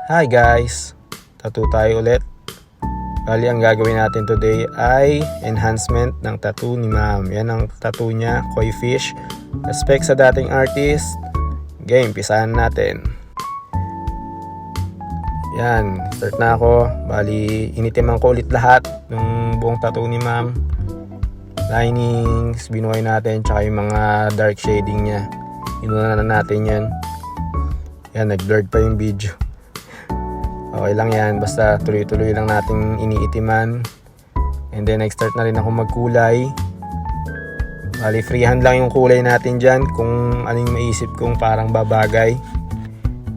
Hi guys! Tattoo tayo ulit. Bali, ang gagawin natin today ay enhancement ng tattoo ni ma'am. Yan ang tattoo niya, koi fish. Respect sa dating artist. Game, pisahan natin. Yan, start na ako. Bali, initiman ko ulit lahat ng buong tattoo ni ma'am. Linings, binuhay natin, tsaka yung mga dark shading niya. Inuna na natin yan. Yan, nag-blurred pa yung video. Okay lang yan, basta tuloy-tuloy lang nating iniitiman. And then nag-start na rin ako magkulay. Bali, freehand lang yung kulay natin dyan. Kung anong maisip kong parang babagay.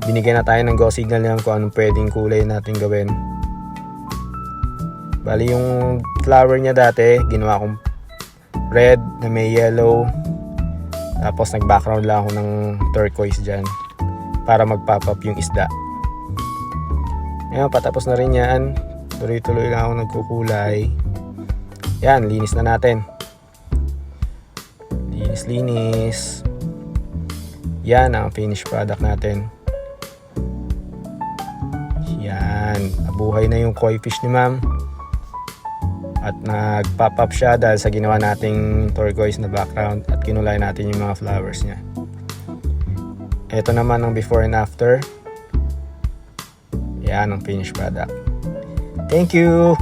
Binigyan na tayo ng go signal yan kung anong pwedeng kulay natin gawin. Bali, yung flower niya dati, ginawa kong red na may yellow. Tapos nag-background lang ako ng turquoise dyan para mag-pop up yung isda. Ayan, patapos na rin yan. Tuloy-tuloy lang ako nagkukulay. Yan, linis na natin. Linis. Yan ang finished product natin. Yan, nabuhay na yung koi fish ni ma'am. At nag-pop up siya dahil sa ginawa nating turquoise na background at kinulay natin yung mga flowers niya. Ito naman ang before and after. Yan ang finished product. Thank you!